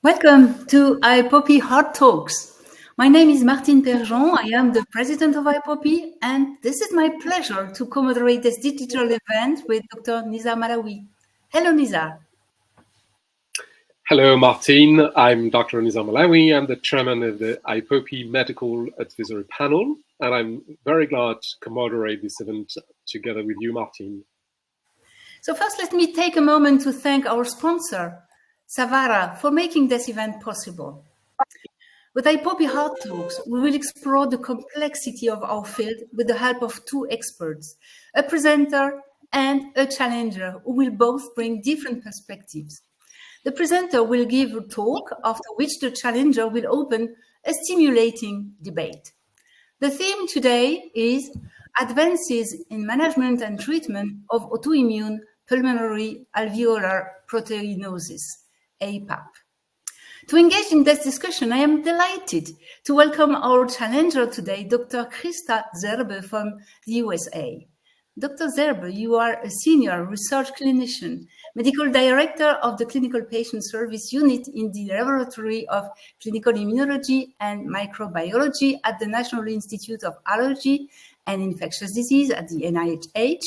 Welcome to IPOPI Hard Talks. My name is Martine Pergent. I am the president of IPOPI, and this is my pleasure to co-moderate this digital event with Dr. Nizar Mahlaoui. Hello, Nizar. Hello, Martine. I'm Dr. Nizar Mahlaoui. I'm the chairman of the IPOPI Medical Advisory Panel, and I'm very glad to co-moderate this event together with you, Martine. So first, let me take a moment to thank our sponsor, Savara, for making this event possible. With IPOPI Hard Talks, we will explore the complexity of our field with the help of two experts, a presenter and a challenger, who will both bring different perspectives. The presenter will give a talk, after which the challenger will open a stimulating debate. The theme today is Advances in Management and Treatment of Autoimmune Pulmonary Alveolar Proteinosis, APAP. To engage in this discussion, I am delighted to welcome our challenger today, Dr. Christa Zerbe from the USA. Dr. Zerbe, you are a senior research clinician, medical director of the Clinical Patient Service Unit in the Laboratory of Clinical Immunology and Microbiology at the National Institute of Allergy and Infectious Disease at the NIH,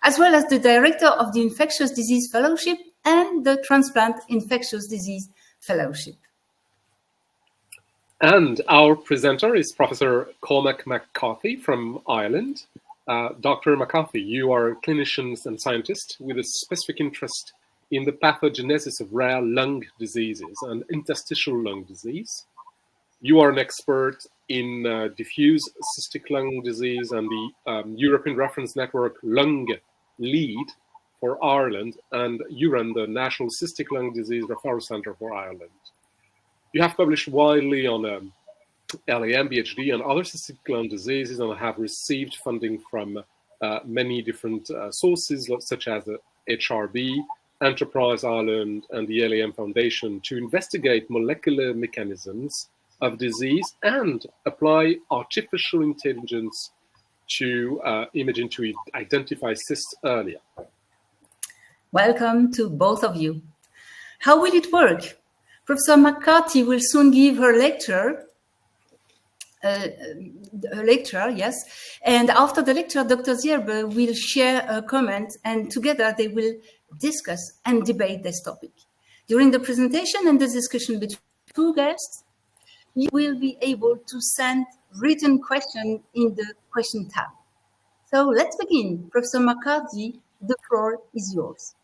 as well as the director of the Infectious Disease Fellowship and the Transplant Infectious Disease Fellowship. And our presenter is Professor Cormac McCarthy from Ireland. Dr. McCarthy, you are a clinician and scientist with a specific interest in the pathogenesis of rare lung diseases and interstitial lung disease. You are an expert in diffuse cystic lung disease and the European Reference Network Lung Lead for Ireland, and you run the National Cystic Lung Disease Referral Centre for Ireland. You have published widely on LAM, BHD, and other cystic lung diseases, and have received funding from many different sources, such as the HRB, Enterprise Ireland, and the LAM Foundation, to investigate molecular mechanisms of disease and apply artificial intelligence to imaging to identify cysts earlier. Welcome to both of you. How will it work? Professor McCarthy will soon give her lecture, yes. And after the lecture, Dr. Zerbe will share a comment, and together they will discuss and debate this topic. During the presentation and the discussion between two guests, you will be able to send written questions in the question tab. So let's begin. Professor McCarthy, the floor is yours.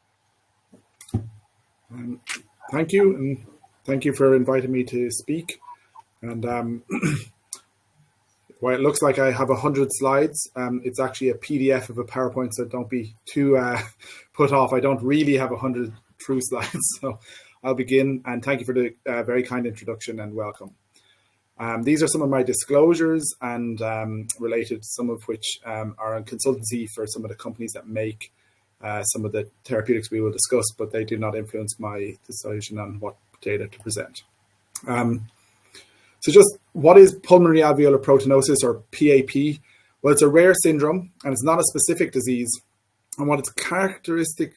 Thank you, and thank you for inviting me to speak. And well, it looks like I have 100 slides. It's actually a PDF of a PowerPoint, so don't be too put off. I don't really have 100 true slides, so I'll begin. And thank you for the very kind introduction and welcome. These are some of my disclosures and related, some of which are on consultancy for some of the companies that make some of the therapeutics we will discuss, but they do not influence my decision on what data to present. So just what is pulmonary alveolar proteinosis, or PAP? Well, it's a rare syndrome and it's not a specific disease. And what it's characteristically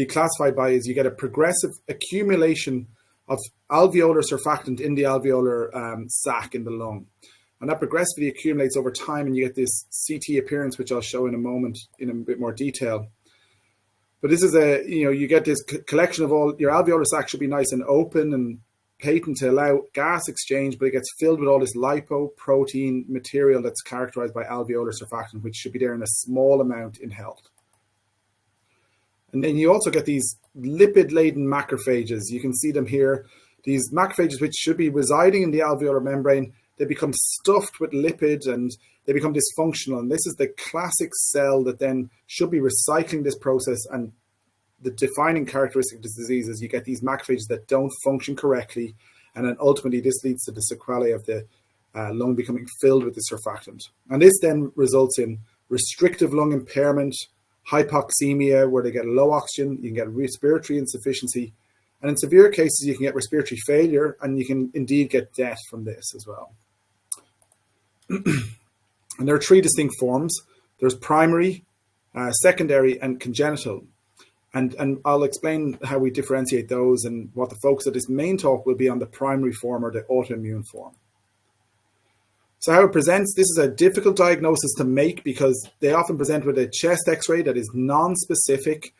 classified by is you get a progressive accumulation of alveolar surfactant in the alveolar sac in the lung. And that progressively accumulates over time, and you get this CT appearance, which I'll show in a moment in a bit more detail. But this is you get this collection of all, your alveolar sac should be nice and open and patent to allow gas exchange, but it gets filled with all this lipoprotein material that's characterized by alveolar surfactant, which should be there in a small amount in health. And then you also get these lipid-laden macrophages. You can see them here. These macrophages, which should be residing in the alveolar membrane, they become stuffed with lipids and they become dysfunctional. And this is the classic cell that then should be recycling this process. And the defining characteristic of this disease is you get these macrophages that don't function correctly. And then ultimately this leads to the sequelae of the lung becoming filled with the surfactant. And this then results in restrictive lung impairment, hypoxemia, where they get low oxygen, you can get respiratory insufficiency. And in severe cases, you can get respiratory failure, and you can indeed get death from this as well. And there are three distinct forms. There's primary, secondary, and congenital. And I'll explain how we differentiate those, and what the focus of this main talk will be on the primary form, or the autoimmune form. So how it presents, this is a difficult diagnosis to make because they often present with a chest x-ray that is non-specific.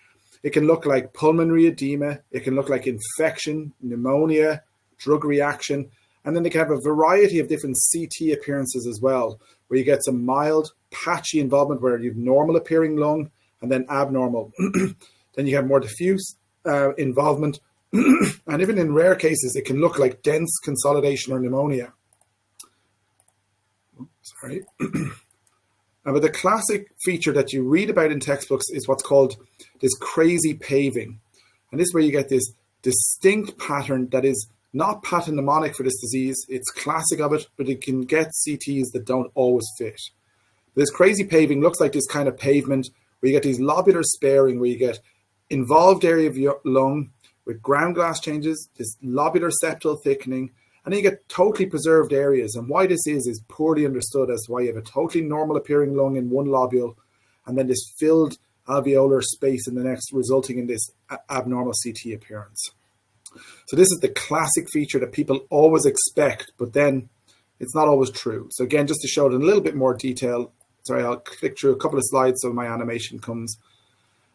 It can look like pulmonary edema, it can look like infection, pneumonia, drug reaction, and then they can have a variety of different CT appearances as well, where you get some mild patchy involvement where you have normal appearing lung and then abnormal. Then you have more diffuse involvement, and even in rare cases, it can look like dense consolidation or pneumonia. Sorry. But the classic feature that you read about in textbooks is what's called this crazy paving. And this is where you get this distinct pattern that is not pathognomonic for this disease. It's classic of it, but it can get CTs that don't always fit. This crazy paving looks like this kind of pavement where you get these lobular sparing, where you get involved area of your lung with ground glass changes, this lobular septal thickening, and then you get totally preserved areas. And why this is poorly understood as to why you have a totally normal appearing lung in one lobule and then this filled alveolar space in the next, resulting in this abnormal CT appearance. So this is the classic feature that people always expect, but then it's not always true. So again, just to show it in a little bit more detail, sorry, I'll click through a couple of slides so my animation comes.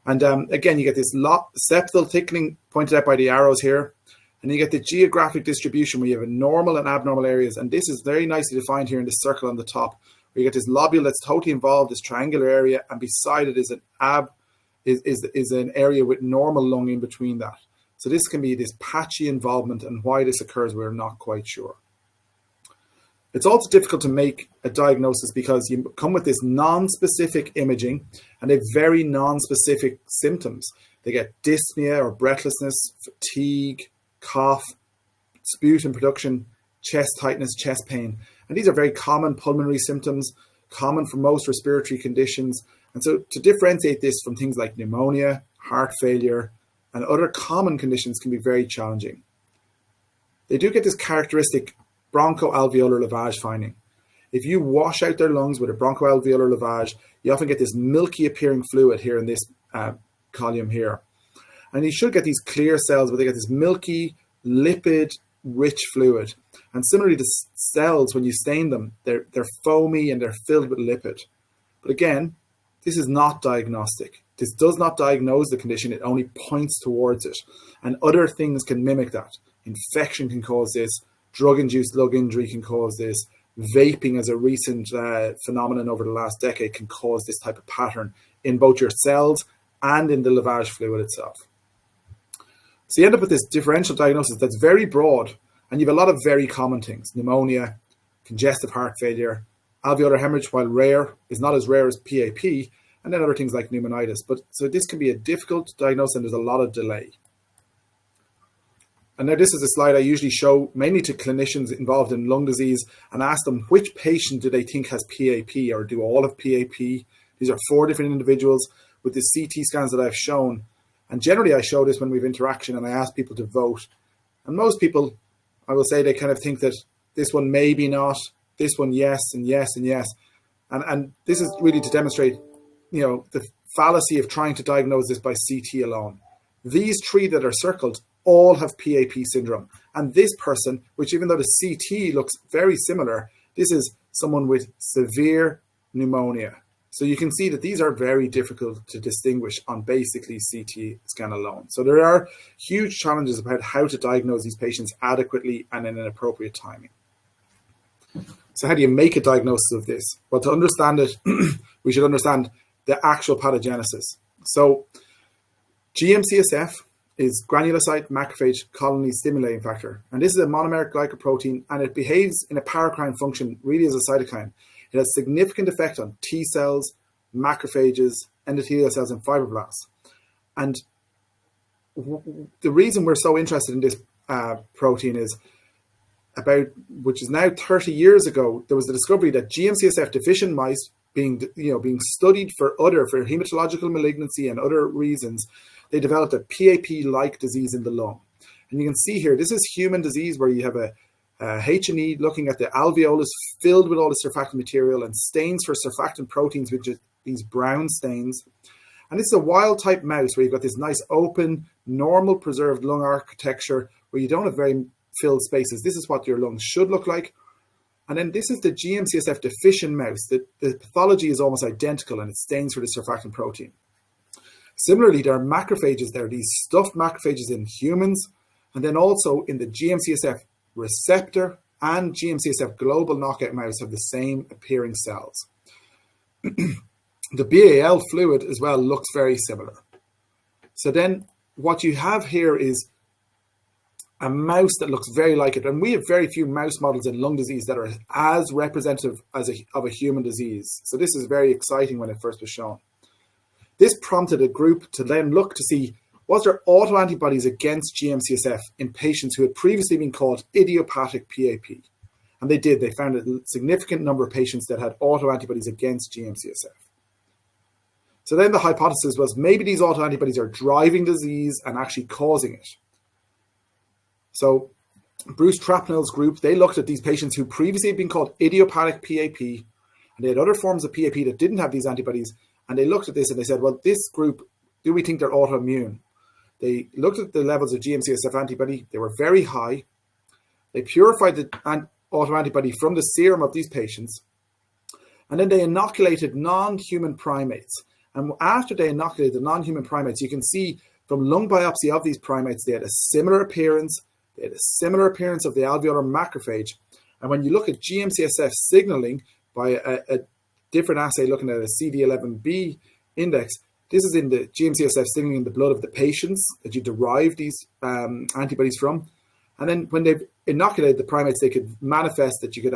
And again, you get this septal thickening pointed out by the arrows here. And you get the geographic distribution where you have a normal and abnormal areas. And this is very nicely defined here in this circle on the top, where you get this lobule that's totally involved, this triangular area, and beside it is an area with normal lung in between that. So this can be this patchy involvement, and why this occurs, we're not quite sure. It's also difficult to make a diagnosis because you come with this non-specific imaging and they have very non-specific symptoms. They get dyspnea or breathlessness, fatigue, cough, sputum production, chest tightness, chest pain. And these are very common pulmonary symptoms, common for most respiratory conditions. And so to differentiate this from things like pneumonia, heart failure, and other common conditions can be very challenging. They do get this characteristic bronchoalveolar lavage finding. If you wash out their lungs with a bronchoalveolar lavage, you often get this milky appearing fluid here in this column here. And you should get these clear cells, but they get this milky, lipid-rich fluid. And similarly, the cells, when you stain them, they're foamy and they're filled with lipid. But again, this is not diagnostic. This does not diagnose the condition, it only points towards it. And other things can mimic that. Infection can cause this, drug-induced lung injury can cause this, vaping as a recent phenomenon over the last decade can cause this type of pattern in both your cells and in the lavage fluid itself. So you end up with this differential diagnosis that's very broad, and you have a lot of very common things: pneumonia, congestive heart failure, alveolar hemorrhage, while rare, is not as rare as PAP, and then other things like pneumonitis. But so this can be a difficult diagnosis, and there's a lot of delay. And now this is a slide I usually show mainly to clinicians involved in lung disease and ask them which patient do they think has PAP, or do all have PAP. These are 4 different individuals with the CT scans that I've shown. And generally I show this when we have interaction and I ask people to vote. And most people, I will say, they kind of think that this one maybe not, this one yes, and yes, and yes. And this is really to demonstrate, the fallacy of trying to diagnose this by CT alone. These 3 that are circled all have PAP syndrome. And this person, which even though the CT looks very similar, this is someone with severe pneumonia. So you can see that these are very difficult to distinguish on basically CT scan alone. So there are huge challenges about how to diagnose these patients adequately and in an appropriate timing. So how do you make a diagnosis of this? Well, to understand it, we should understand the actual pathogenesis. So GM-CSF is granulocyte macrophage colony stimulating factor. And this is a monomeric glycoprotein, and it behaves in a paracrine function really as a cytokine. It has significant effect on T cells, macrophages, endothelial cells, and fibroblasts. And the reason we're so interested in this protein is which is now 30 years ago, there was the discovery that GM-CSF deficient mice being studied for hematological malignancy and other reasons. They developed a PAP-like disease in the lung. And you can see here, this is human disease where you have a H&E looking at the alveolus filled with all the surfactant material and stains for surfactant proteins, which are these brown stains. And this is a wild type mouse where you've got this nice open, normal preserved lung architecture where you don't have very filled spaces. This is what your lungs should look like. And then this is the GM-CSF deficient mouse. The pathology is almost identical and it stains for the surfactant protein. Similarly, there are macrophages. There are these stuffed macrophages in humans, and then also in the GM-CSF receptor and GM-CSF global knockout mouse have the same appearing cells. The BAL fluid as well looks very similar. So then what you have here is a mouse that looks very like it. And we have very few mouse models in lung disease that are as representative of a human disease. So this is very exciting when it first was shown. This prompted a group to then look to see, was there autoantibodies against GM-CSF in patients who had previously been called idiopathic PAP? And they did. They found a significant number of patients that had autoantibodies against GM-CSF. So then the hypothesis was maybe these autoantibodies are driving disease and actually causing it. So Bruce Trapnell's group, they looked at these patients who previously had been called idiopathic PAP, and they had other forms of PAP that didn't have these antibodies. And they looked at this and they said, well, this group, do we think they're autoimmune? They looked at the levels of GM-CSF antibody. They were very high. They purified the autoantibody from the serum of these patients. And then they inoculated non-human primates. And after they inoculated the non-human primates, you can see from lung biopsy of these primates, they had a similar appearance. They had a similar appearance of the alveolar macrophage. And when you look at GM-CSF signaling by a different assay looking at a CD11B index, this is in the GM-CSF signaling in the blood of the patients that you derive these antibodies from. And then when they've inoculated the primates, they could manifest that you could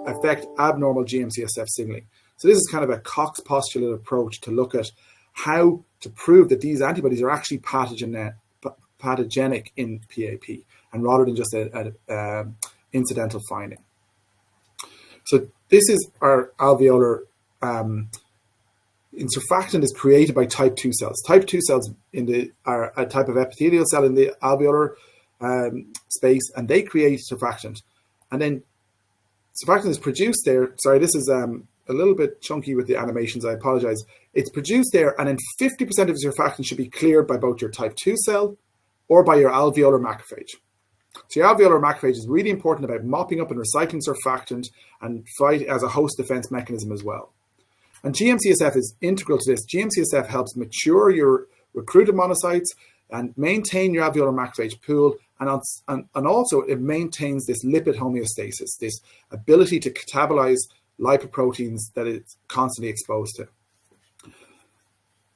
affect abnormal GM-CSF signaling. So this is kind of a Cox postulate approach to look at how to prove that these antibodies are actually pathogenic in PAP, and rather than just an incidental finding. So this is our alveolar. Surfactant is created by type 2 cells. Type 2 cells are a type of epithelial cell in the alveolar space, and they create surfactant. And then surfactant is produced there. Sorry, this is a little bit chunky with the animations. I apologize. It's produced there, and then 50% of surfactant should be cleared by both your type 2 cell or by your alveolar macrophage. So your alveolar macrophage is really important about mopping up and recycling surfactant and fight as a host defense mechanism as well. And GM-CSF is integral to this. GM-CSF helps mature your recruited monocytes and maintain your alveolar macrophage pool, and also it maintains this lipid homeostasis, this ability to catabolize lipoproteins that it's constantly exposed to.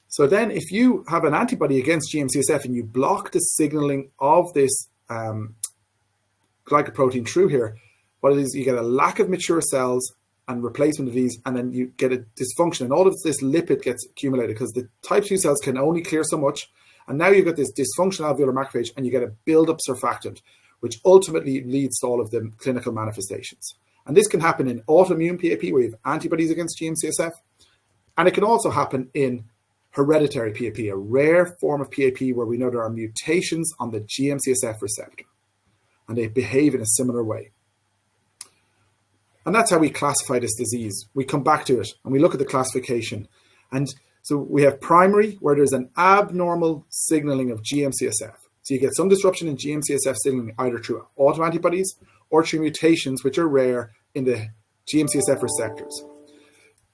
So then if you have an antibody against GM-CSF and you block the signaling of this glycoprotein through here, what it is, you get a lack of mature cells and replacement of these, and then you get a dysfunction, and all of this lipid gets accumulated because the type 2 cells can only clear so much, and now you've got this dysfunctional alveolar macrophage, and you get a build-up surfactant, which ultimately leads to all of the clinical manifestations. And this can happen in autoimmune PAP, where you have antibodies against GM-CSF, and it can also happen in hereditary PAP, a rare form of PAP where we know there are mutations on the GM-CSF receptor, and they behave in a similar way. And that's how we classify this disease. We come back to it and we look at the classification. And so we have primary, where there's an abnormal signaling of GM-CSF. So you get some disruption in GM-CSF signaling either through autoantibodies or through mutations, which are rare in the GM-CSF receptors.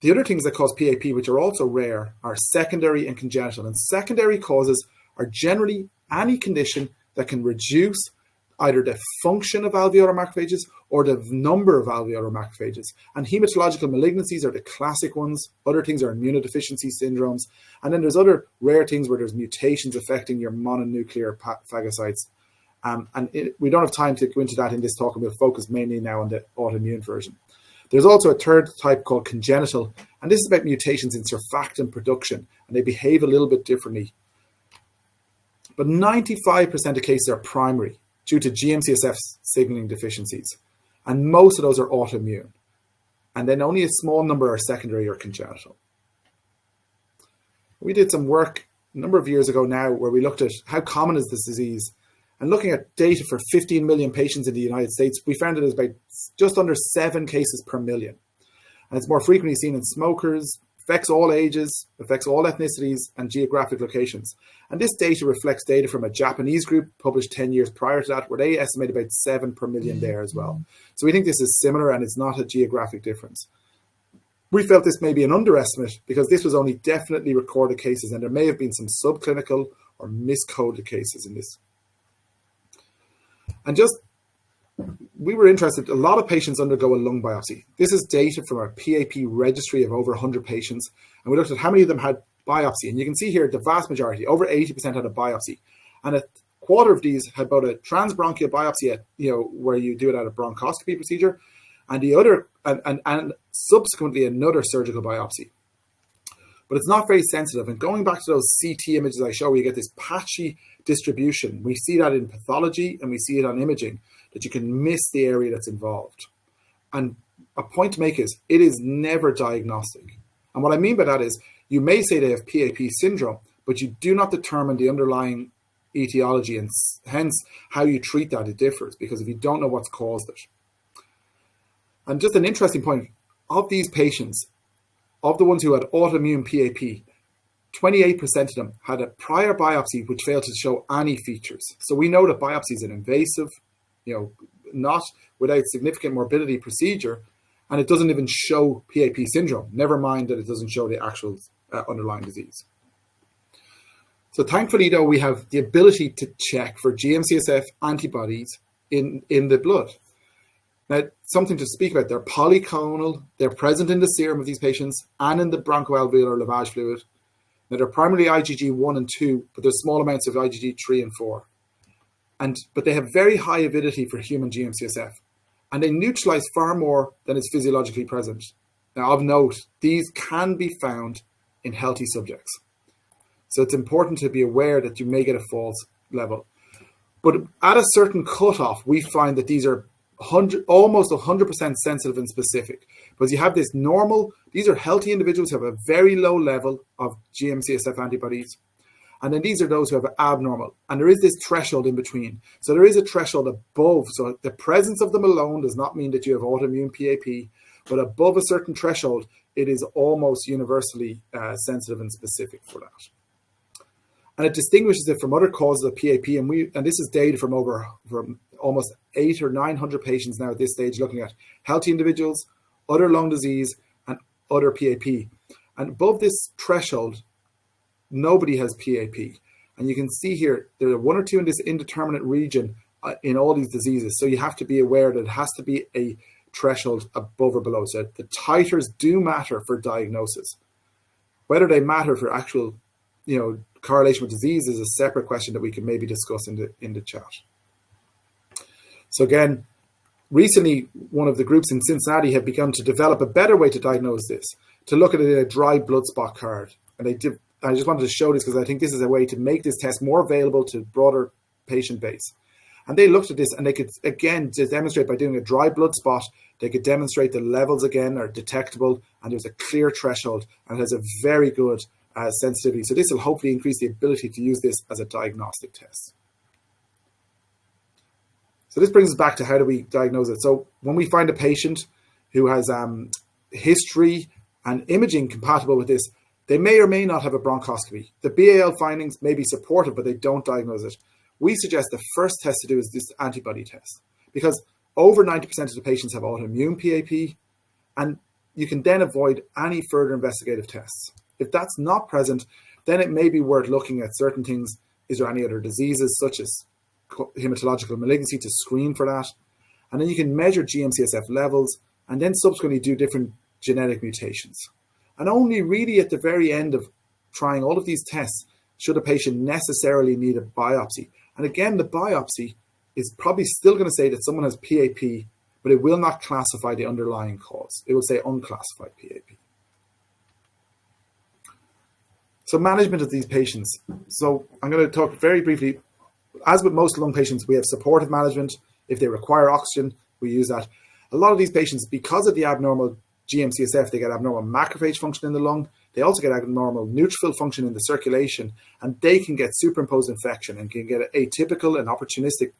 The other things that cause PAP, which are also rare, are secondary and congenital. And secondary causes are generally any condition that can reduce either the function of alveolar macrophages or the number of alveolar macrophages. And hematological malignancies are the classic ones. Other things are immunodeficiency syndromes. And then there's other rare things where there's mutations affecting your mononuclear phagocytes. We don't have time to go into that in this talk, and we'll focus mainly now on the autoimmune version. There's also a third type called congenital, and this is about mutations in surfactant production, and they behave a little bit differently. But 95% of cases are primary due to GM-CSF signaling deficiencies, and most of those are autoimmune. And then only a small number are secondary or congenital. We did some work a number of years ago now where we looked at how common is this disease, and looking at data for 15 million patients in the United States, we found it is about just under 7 cases per million. And it's more frequently seen in smokers, affects all ages, affects all ethnicities and geographic locations. And this data reflects data from a Japanese group published 10 years prior to that, where they estimate about 7 per million there as well. So we think this is similar and it's not a geographic difference. We felt this may be an underestimate because this was only definitely recorded cases, and there may have been some subclinical or miscoded cases in this. And we were interested, a lot of patients undergo a lung biopsy. This is data from our PAP registry of over 100 patients. And we looked at how many of them had biopsy. And you can see here, the vast majority, over 80% had a biopsy. And a quarter of these had both a transbronchial biopsy at, where you do it at a bronchoscopy procedure, and the other, and subsequently another surgical biopsy. But it's not very sensitive. And going back to those CT images I show, where you get this patchy distribution. We see that in pathology and we see it on imaging, that you can miss the area that's involved. And a point to make is, it is never diagnostic. And what I mean by that is, you may say they have PAP syndrome, but you do not determine the underlying etiology, and hence how you treat that, it differs, because if you don't know what's caused it. And just an interesting point, of these patients, of the ones who had autoimmune PAP, 28% of them had a prior biopsy which failed to show any features. So we know that biopsy is an invasive, not without significant morbidity procedure, and it doesn't even show PAP syndrome, never mind that it doesn't show the actual underlying disease. So thankfully, though, we have the ability to check for GM-CSF antibodies in the blood. Now, something to speak about, they're polyclonal, they're present in the serum of these patients and in the bronchoalveolar lavage fluid. Now, they're primarily IgG 1 and 2, but there's small amounts of IgG 3 and 4. But they have very high avidity for human GM-CSF, and they neutralize far more than is physiologically present. Now, of note, these can be found in healthy subjects. So it's important to be aware that you may get a false level. But at a certain cutoff, we find that these are almost 100% sensitive and specific, because you have this normal, these are healthy individuals who have a very low level of GM-CSF antibodies, and then these are those who have abnormal, and there is this threshold in between. So there is a threshold above, so the presence of them alone does not mean that you have autoimmune PAP, but above a certain threshold, it is almost universally sensitive and specific for that. And it distinguishes it from other causes of PAP, and this is data from almost 800 or 900 patients now at this stage, looking at healthy individuals, other lung disease, and other PAP. And above this threshold, nobody has PAP. And you can see here, there are 1 or 2 in this indeterminate region in all these diseases. So you have to be aware that it has to be a threshold above or below. So the titers do matter for diagnosis. Whether they matter for actual, correlation with disease is a separate question that we can maybe discuss in the chat. So again, recently, one of the groups in Cincinnati have begun to develop a better way to diagnose this, to look at it in a dry blood spot card. And I just wanted to show this because I think this is a way to make this test more available to broader patient base. And they looked at this and they could, again, to demonstrate by doing a dry blood spot, they could demonstrate the levels again are detectable, and there's a clear threshold, and it has a very good sensitivity. So this will hopefully increase the ability to use this as a diagnostic test. So this brings us back to how do we diagnose it. So when we find a patient who has history and imaging compatible with this, they may or may not have a bronchoscopy. The BAL findings may be supportive, but they don't diagnose it. We suggest the first test to do is this antibody test, because over 90% of the patients have autoimmune PAP, and you can then avoid any further investigative tests. If that's not present, then it may be worth looking at certain things. Is there any other diseases, such as hematological malignancy, to screen for that? And then you can measure GM-CSF levels and then subsequently do different genetic mutations. And only really at the very end of trying all of these tests should a patient necessarily need a biopsy. And again, the biopsy is probably still going to say that someone has PAP, but it will not classify the underlying cause. It will say unclassified PAP. So management of these patients. So I'm going to talk very briefly. As with most lung patients, we have supportive management. If they require oxygen, we use that. A lot of these patients, because of the abnormal GM-CSF, they get abnormal macrophage function in the lung. They also get abnormal neutrophil function in the circulation, and they can get superimposed infection and can get atypical and opportunistic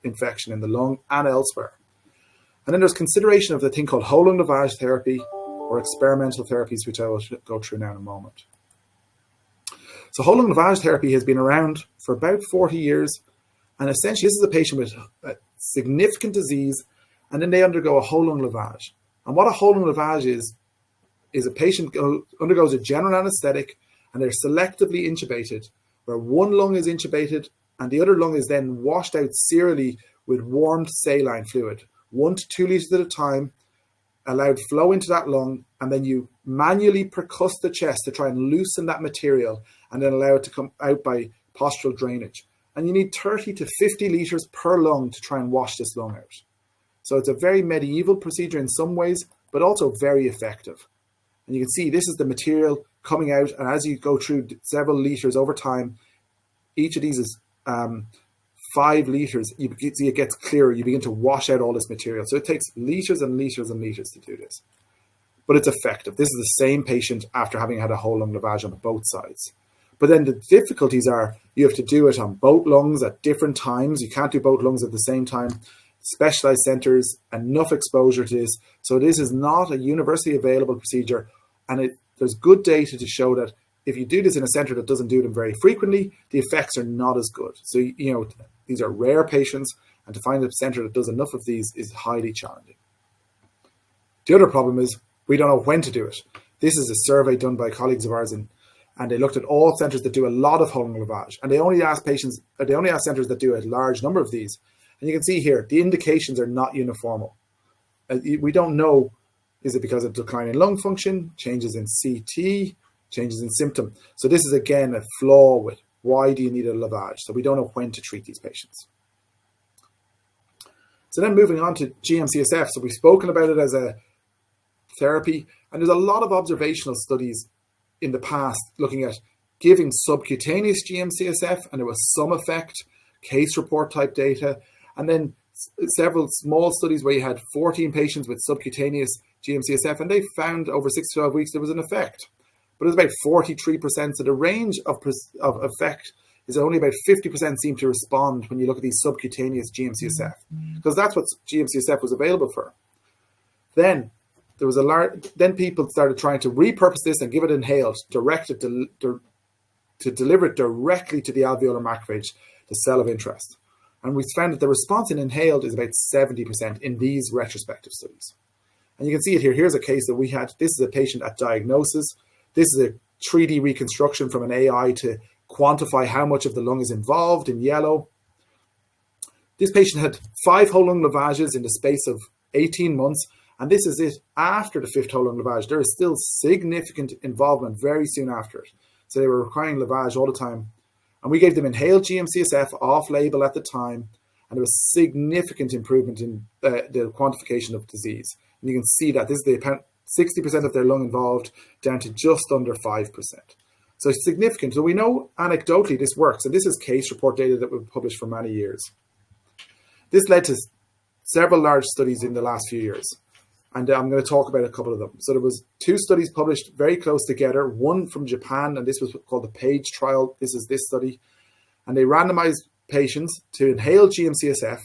infection in the lung and elsewhere. And then there's consideration of the thing called whole lung lavage therapy, or experimental therapies, which I will go through now in a moment. So whole lung lavage therapy has been around for about 40 years. And essentially, this is a patient with a significant disease, and then they undergo a whole lung lavage. And what a whole lung lavage is a patient undergoes a general anesthetic, and they're selectively intubated, where one lung is intubated and the other lung is then washed out serially with warmed saline fluid, 1 to 2 liters at a time, allowed flow into that lung, and then you manually percuss the chest to try and loosen that material and then allow it to come out by postural drainage. And you need 30 to 50 liters per lung to try and wash this lung out. So it's a very medieval procedure in some ways, but also very effective. And you can see this is the material coming out, and as you go through several liters over time, each of these is 5 liters. You see it gets clearer. You begin to wash out all this material. So it takes liters and liters and liters to do this. But it's effective. This is the same patient after having had a whole lung lavage on both sides. But then the difficulties are you have to do it on both lungs at different times. You can't do both lungs at the same time. Specialized centers, enough exposure to this. So this is not a universally available procedure. And there's good data to show that if you do this in a center that doesn't do them very frequently, the effects are not as good. So, you know, these are rare patients, and to find a center that does enough of these is highly challenging. The other problem is we don't know when to do it. This is a survey done by colleagues of ours, and they looked at all centers that do a lot of whole lung lavage, and they only asked centers that do a large number of these. And you can see here, the indications are not uniform. We don't know, is it because of decline in lung function, changes in CT, changes in symptom? So this is again a flaw with why do you need a lavage? So we don't know when to treat these patients. So then moving on to GM-CSF. So we've spoken about it as a therapy, and there's a lot of observational studies in the past looking at giving subcutaneous GM-CSF, and there was some effect, case report type data, and then several small studies where you had 14 patients with subcutaneous GM-CSF, and they found over 6 to 12 weeks there was an effect. But it was about 43%, so the range of effect is only about 50% seem to respond when you look at these subcutaneous GM-CSF, because that's what GM-CSF was available for. Then there was then people started trying to repurpose this and give it inhaled, directed to deliver it directly to the alveolar macrophage, the cell of interest. And we found that the response in inhaled is about 70% in these retrospective studies. And you can see it here. Here's a case that we had. This is a patient at diagnosis. This is a 3D reconstruction from an AI to quantify how much of the lung is involved in yellow. This patient had 5 whole lung lavages in the space of 18 months. And this is it after the 5th whole lung lavage. There is still significant involvement very soon after it. So they were requiring lavage all the time. And we gave them inhaled GM-CSF off-label at the time. And there was significant improvement in the quantification of disease. And you can see that this is the 60% of their lung involved down to just under 5%. So it's significant. So we know anecdotally this works. And this is case report data that we've published for many years. This led to several large studies in the last few years. And I'm going to talk about a couple of them. So there was 2 studies published very close together, one from Japan, and this was called the PAGE trial. This is this study. And they randomized patients to inhale GM-CSF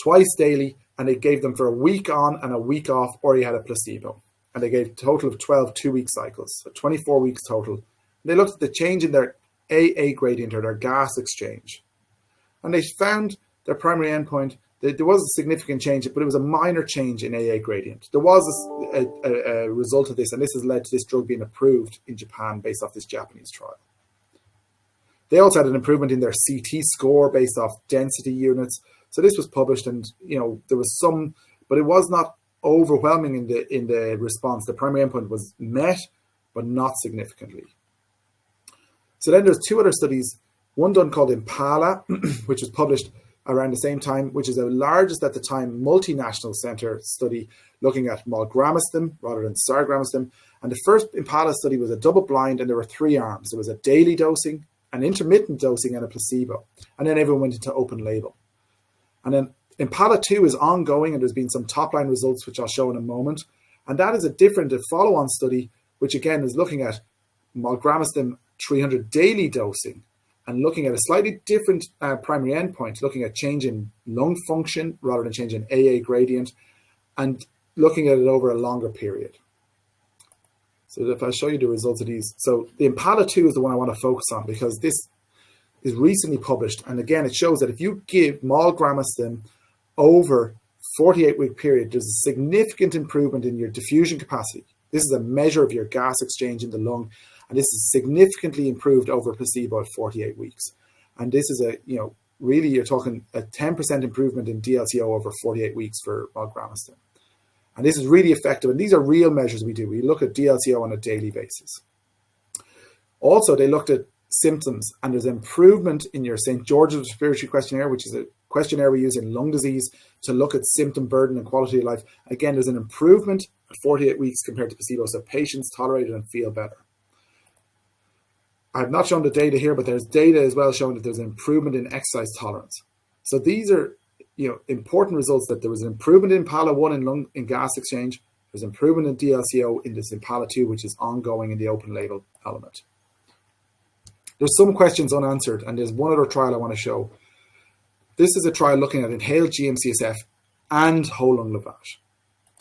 twice daily, and they gave them for a week on and a week off, or you had a placebo. And they gave a total of 12 2-week cycles, so 24 weeks total. And they looked at the change in their AA gradient, or their gas exchange. And they found their primary endpoint, there was a significant change, but it was a minor change in AA gradient. There was a result of this, and this has led to this drug being approved in Japan based off this Japanese trial. They also had an improvement in their CT score based off density units. So this was published, and there was some, but it was not overwhelming in the response. The primary endpoint was met, but not significantly. So then there's 2 other studies, one done called Impala, which was published around the same time, which is the largest at the time multinational center study looking at malgramostim rather than sargramostim. And the first Impala study was a double blind, and there were 3 arms. There was a daily dosing, an intermittent dosing, and a placebo. And then everyone went into open label. And then Impala 2 is ongoing, and there's been some top-line results, which I'll show in a moment. And that is a follow-on study, which again is looking at malgramostim 300 daily dosing and looking at a slightly different primary endpoint, looking at change in lung function rather than change in AA gradient, and looking at it over a longer period. So if I show you the results of these, so the IMPALA-2 is the one I want to focus on because this is recently published. And again, it shows that if you give molgramostim over 48-week period, there's a significant improvement in your diffusion capacity. This is a measure of your gas exchange in the lung. And this is significantly improved over placebo at 48 weeks. And this is really you're talking a 10% improvement in DLCO over 48 weeks for molgramostim. And this is really effective. And these are real measures we do. We look at DLCO on a daily basis. Also, they looked at symptoms, and there's improvement in your St. George's Respiratory Questionnaire, which is a questionnaire we use in lung disease to look at symptom burden and quality of life. Again, there's an improvement at 48 weeks compared to placebo, so patients tolerate it and feel better. I've not shown the data here, but there's data as well showing that there's an improvement in exercise tolerance. So these are important results, that there was an improvement in IMPALA-1 in gas exchange. There's improvement in DLCO in this IMPALA-2, which is ongoing in the open label element. There's some questions unanswered, and there's one other trial I want to show. This is a trial looking at inhaled GM-CSF and whole lung lavage.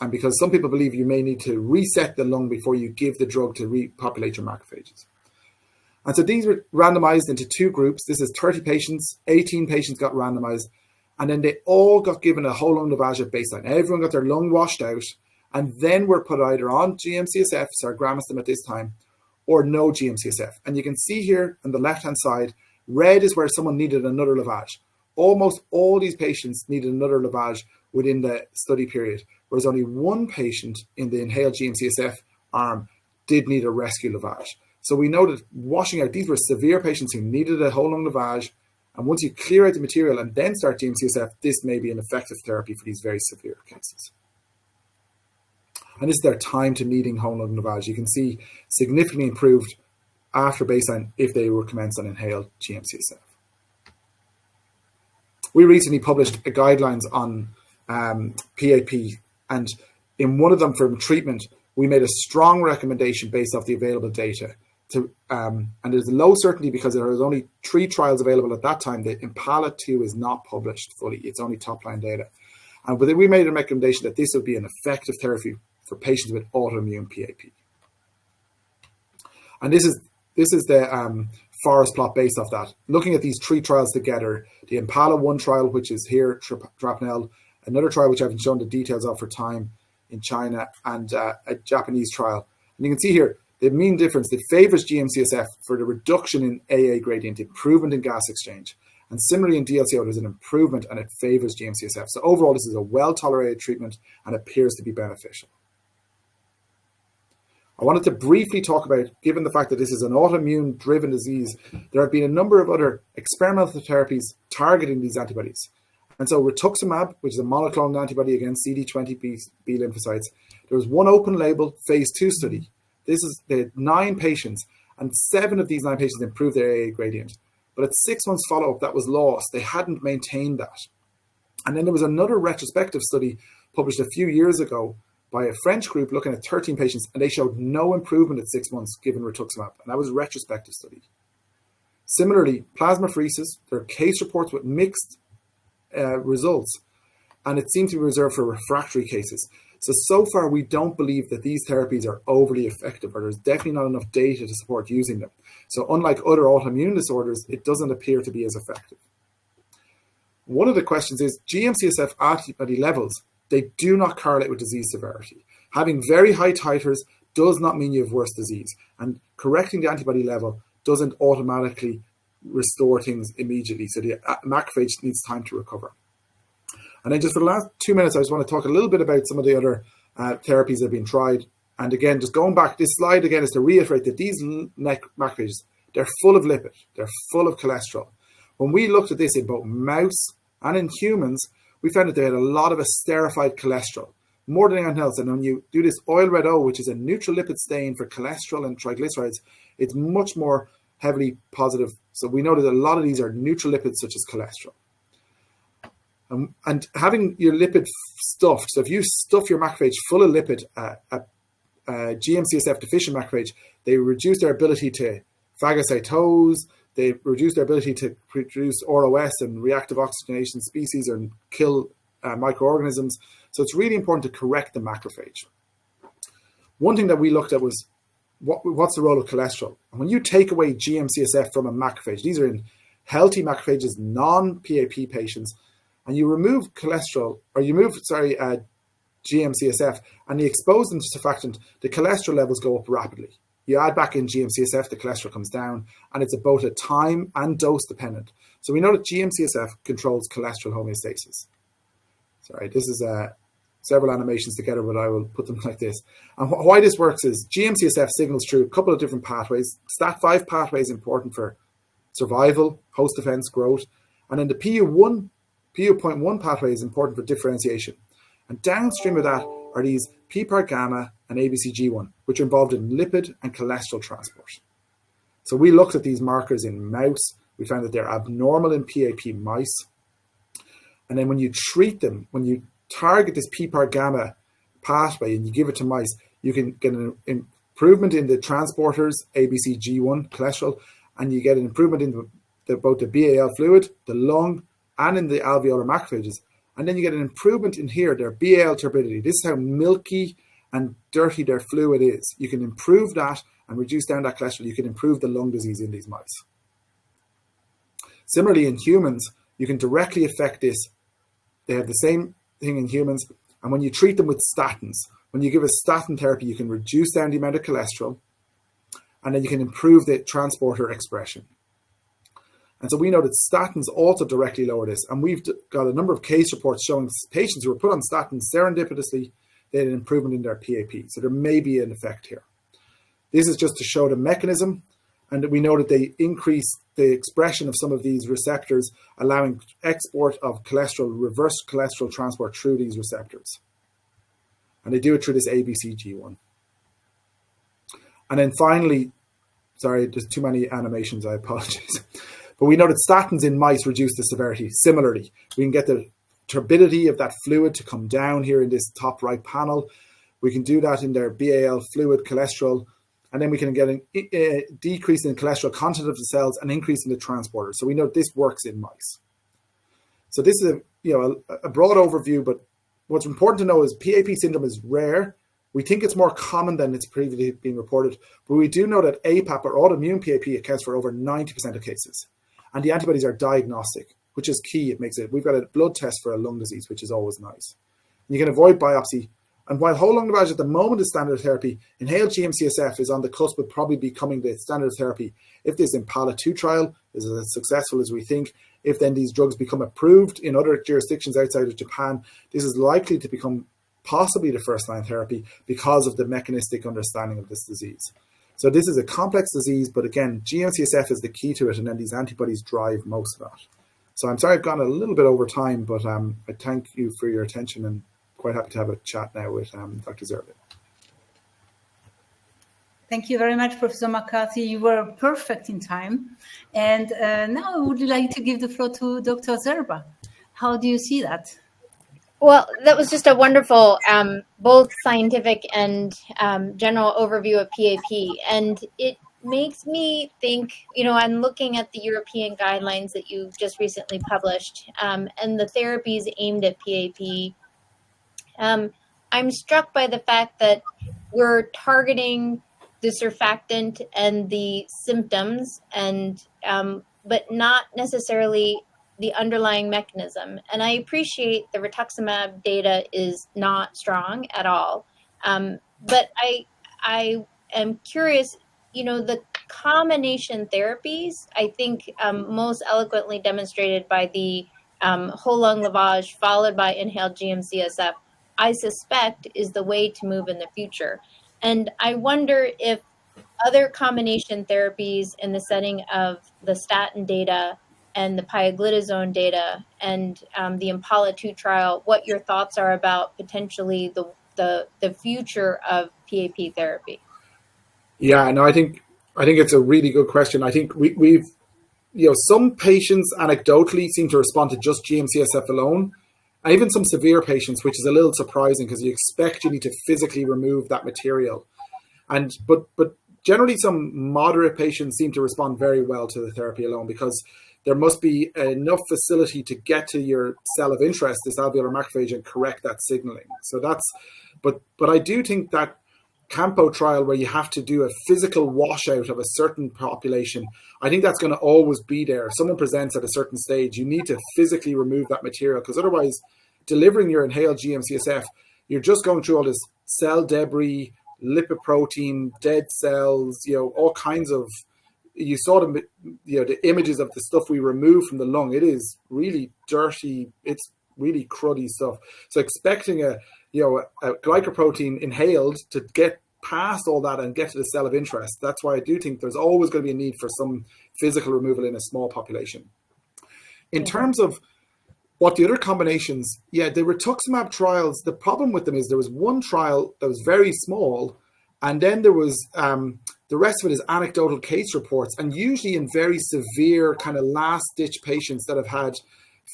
And because some people believe you may need to reset the lung before you give the drug to repopulate your macrophages. And so these were randomized into two groups. This is 30 patients, 18 patients got randomized, and then they all got given a whole lung lavage at baseline. Everyone got their lung washed out, and then were put either on GM-CSF, sargramostim at this time, or no GM-CSF. And you can see here on the left-hand side, red is where someone needed another lavage. Almost all these patients needed another lavage within the study period, whereas only one patient in the inhaled GM-CSF arm did need a rescue lavage. So we know that washing out, these were severe patients who needed a whole lung lavage. And once you clear out the material and then start GM-CSF, this may be an effective therapy for these very severe cases. And this is their time to needing whole lung lavage. You can see significantly improved after baseline if they were commenced on inhaled GM-CSF. We recently published guidelines on PAP, and in one of them from treatment, we made a strong recommendation based off the available data. And there's low certainty because there was only 3 trials available at that time. The IMPALA-2 is not published fully. It's only top-line data. But then we made a recommendation that this would be an effective therapy for patients with autoimmune PAP. And this is the forest plot based off that. Looking at these 3 trials together, the IMPALA-1 trial, which is here, Trapnell, another trial which I haven't shown the details of for time in China, and a Japanese trial. And you can see here, the mean difference, it favors GM-CSF for the reduction in AA gradient, improvement in gas exchange. And similarly in DLCO, there's an improvement and it favors GM-CSF. So overall, this is a well-tolerated treatment and appears to be beneficial. I wanted to briefly talk about, given the fact that this is an autoimmune-driven disease, there have been a number of other experimental therapies targeting these antibodies. And so rituximab, which is a monoclonal antibody against CD20 B lymphocytes, there was one open label phase 2 study. They had 9 patients, and 7 of these 9 patients improved their AA gradient. But at 6 months follow-up, that was lost. They hadn't maintained that. And then there was another retrospective study published a few years ago by a French group looking at 13 patients, and they showed no improvement at 6 months given rituximab. And that was a retrospective study. Similarly, plasmapheresis, there are case reports with mixed results, and it seems to be reserved for refractory cases. So far, we don't believe that these therapies are overly effective, or there's definitely not enough data to support using them. So unlike other autoimmune disorders, it doesn't appear to be as effective. One of the questions is, GM-CSF antibody levels, they do not correlate with disease severity. Having very high titers does not mean you have worse disease, and correcting the antibody level doesn't automatically restore things immediately. So the macrophage needs time to recover. And then just for the last 2 minutes, I just want to talk a little bit about some of the other therapies that have been tried. And again, just going back, this slide again is to reiterate that these macrophages, they're full of lipid, they're full of cholesterol. When we looked at this in both mouse and in humans, we found that they had a lot of esterified cholesterol, more than anything else. And when you do this oil red O, which is a neutral lipid stain for cholesterol and triglycerides, it's much more heavily positive. So we know that a lot of these are neutral lipids such as cholesterol. And having your lipid stuffed, so if you stuff your macrophage full of lipid, GM-CSF deficient macrophage, they reduce their ability to phagocytose, they reduce their ability to produce ROS and reactive oxygenation species and kill microorganisms. So it's really important to correct the macrophage. One thing that we looked at was what's the role of cholesterol? And when you take away GM-CSF from a macrophage, these are in healthy macrophages, non-PAP patients, and you remove cholesterol, or you move, GM-CSF, and you expose them to surfactant, the cholesterol levels go up rapidly. You add back in GM-CSF, the cholesterol comes down, and it's both a time and dose dependent. So we know that GM-CSF controls cholesterol homeostasis. Sorry, this is several animations together, but I will put them like this. And why this works is GM-CSF signals through a couple of different pathways. STAT5 pathway is important for survival, host defense, growth. And then the PU.1 pathway is important for differentiation. And downstream of that are these PPAR gamma and ABCG1, which are involved in lipid and cholesterol transport. So we looked at these markers in mouse. We found that they're abnormal in PAP mice. And then when you treat them, when you target this PPAR gamma pathway and you give it to mice, you can get an improvement in the transporters, ABCG1 cholesterol, and you get an improvement in both the BAL fluid, the lung, and in the alveolar macrophages. And then you get an improvement in here, their BAL turbidity. This is how milky and dirty their fluid is. You can improve that and reduce down that cholesterol. You can improve the lung disease in these mice. Similarly, in humans, you can directly affect this. They have the same thing in humans. And when you treat them with statins, when you give a statin therapy, you can reduce down the amount of cholesterol, and then you can improve the transporter expression. And so we know that statins also directly lower this. And we've got a number of case reports showing patients who were put on statins serendipitously, they had an improvement in their PAP. So there may be an effect here. This is just to show the mechanism. And we know that they increase the expression of some of these receptors, allowing export of cholesterol, reverse cholesterol transport through these receptors. And they do it through this ABCG1. And then finally, sorry, there's too many animations, I apologize. But we know that statins in mice reduce the severity. Similarly, we can get the turbidity of that fluid to come down here in this top right panel. We can do that in their BAL fluid cholesterol. And then we can get a decrease in cholesterol content of the cells and increase in the transporter. So we know this works in mice. So this is a broad overview, but what's important to know is PAP syndrome is rare. We think it's more common than it's previously been reported, but we do know that APAP or autoimmune PAP accounts for over 90% of cases. And the antibodies are diagnostic, which is key. We've got a blood test for a lung disease, which is always nice. And you can avoid biopsy. And while whole lung lavage at the moment is standard therapy, inhaled GM-CSF is on the cusp of probably becoming the standard therapy. If this IMPALA-2 trial is as successful as we think, if then these drugs become approved in other jurisdictions outside of Japan, this is likely to become possibly the first-line therapy because of the mechanistic understanding of this disease. So this is a complex disease, but again, GM-CSF is the key to it, and then these antibodies drive most of that. So I'm sorry I've gone a little bit over time, but I thank you for your attention and quite happy to have a chat now with Dr. Zerbe. Thank you very much, Professor McCarthy. You were perfect in time. And now I would like to give the floor to Dr. Zerbe. How do you see that? Well, that was just a wonderful, both scientific and general overview of PAP. And it makes me think, I'm looking at the European guidelines that you just recently published and the therapies aimed at PAP. I'm struck by the fact that we're targeting the surfactant and the symptoms, and but not necessarily the underlying mechanism. And I appreciate the rituximab data is not strong at all. But I am curious, the combination therapies, I think most eloquently demonstrated by the whole lung lavage followed by inhaled GM-CSF, I suspect is the way to move in the future. And I wonder if other combination therapies in the setting of the statin data and the pioglitazone data and the IMPALA-2 trial, what your thoughts are about potentially the future of PAP therapy. Yeah, no, I think it's a really good question. I think we've some patients anecdotally seem to respond to just GM-CSF alone, and even some severe patients, which is a little surprising because you expect you need to physically remove that material. But generally some moderate patients seem to respond very well to the therapy alone because there must be enough facility to get to your cell of interest, this alveolar macrophage, and correct that signaling. So that's, but I do think that Campo trial where you have to do a physical washout of a certain population, I think that's going to always be there. If someone presents at a certain stage, you need to physically remove that material, because otherwise delivering your inhaled GM-CSF, you're just going through all this cell debris, lipoprotein, dead cells, all kinds of, you saw the images of the stuff we remove from the lung. It is really dirty. It's really cruddy stuff. So expecting a glycoprotein inhaled to get past all that and get to the cell of interest. That's why I do think there's always going to be a need for some physical removal in a small population. In terms of what the other combinations, the rituximab trials, the problem with them is there was one trial that was very small, and then there was the rest of it is anecdotal case reports, and usually in very severe kind of last-ditch patients that have had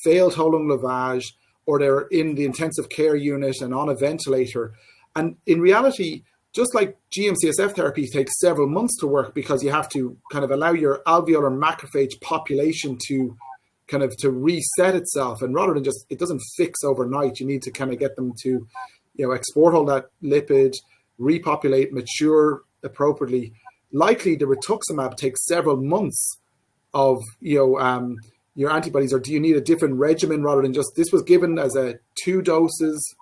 failed whole lung lavage, or they're in the intensive care unit and on a ventilator. And in reality, just like GM-CSF therapy takes several months to work, because you have to kind of allow your alveolar macrophage population to kind of to reset itself. And rather than just, it doesn't fix overnight, you need to kind of get them to, export all that lipid, repopulate, mature appropriately. Likely the rituximab takes several months of, your antibodies, or do you need a different regimen rather than just, this was given as a 2 doses,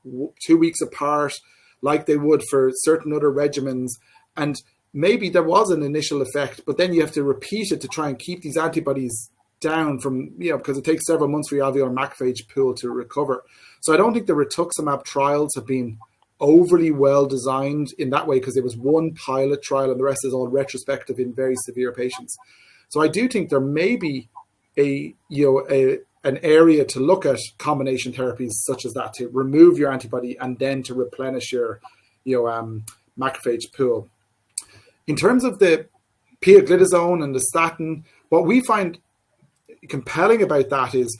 2 weeks apart, like they would for certain other regimens. And maybe there was an initial effect, but then you have to repeat it to try and keep these antibodies down from, because it takes several months for your alveolar macrophage pool to recover. So I don't think the rituximab trials have been overly well designed in that way, because it was one pilot trial and the rest is all retrospective in very severe patients. So I do think there may be an area to look at combination therapies such as that, to remove your antibody and then to replenish your macrophage pool. In terms of the pioglitazone and the statin, what we find compelling about that is,